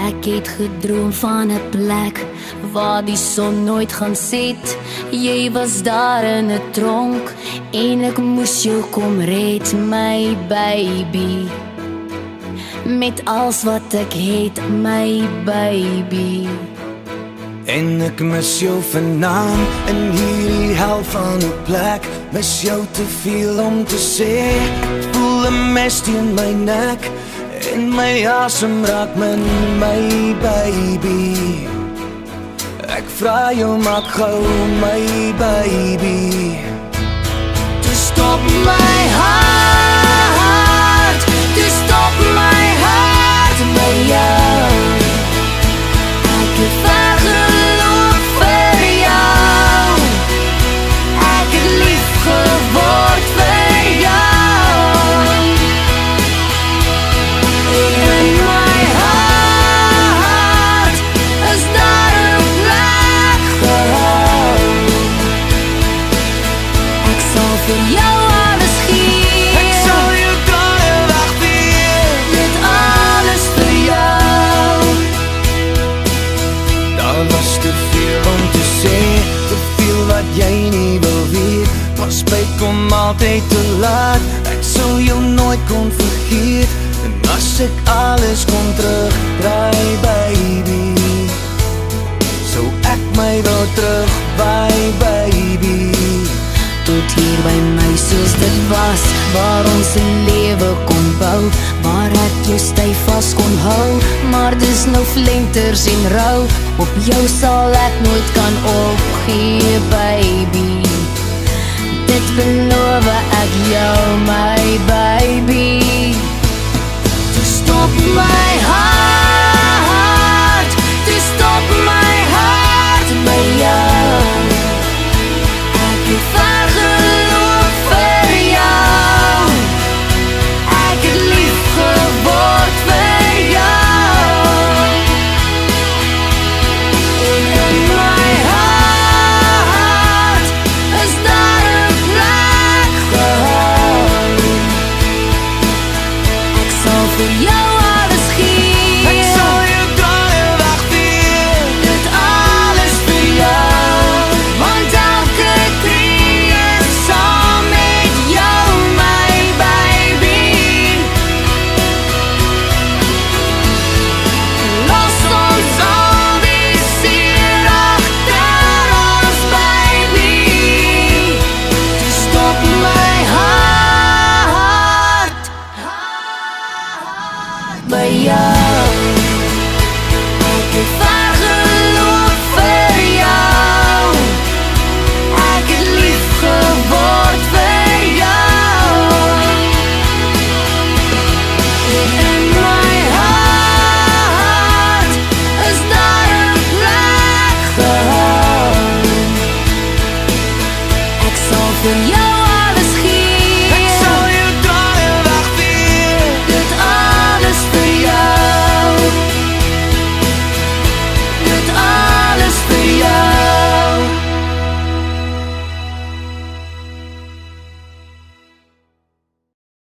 Ek het gedroom van 'n plek waar die son nooit gaan set. Jy was daar in 'n tronk en ek moes jou kom red, my baby. Met alles wat ek het, my baby. En ek mis jou vanaand in hierdie hel van 'n plek. Mis jou te veel om te sê. Voel 'n mes teen my nek en my asem raak min, my baby. Ek vra jou maak gou, my baby. To stop my heart, to stop my heart, my jou. Ek het vergeloop vir jou. Ek het lief geword vir jou. In my heart is daar 'n plek gehou. Ek sal vir jou alles gee. Ek sal jou dae wag weer. Dit alles vir jou. Daar was te veel om te sê, te veel wat jy nie wil weet. Maar spyt kom altyd te laat. Ek sal jou nooit kon vergeet. En as ek alles kon terugdraai, baby, sou ek my wil terug by, baby. Tot hier by my soos dit was, waar ons 'n lewe kon bou, waar ek jou styf vas kon hou. Maar dis nou flenters en rou, op jou sal ek nooit kan opgee, baby. Dit beloof ek jou, my baby. To stop my heart, to stop my heart, by jou. Ek het vergeloop vir jou. Ek het lief geword vir jou. In my heart is daar 'n plek gehou. Ek sal vir jou alles gee. Ek sal jou dae wag weer. Dit alles vir jou. Want elke tree is saam met jou, my baby. Los ons al die seer agter ons, baby. To stop my heart by jou.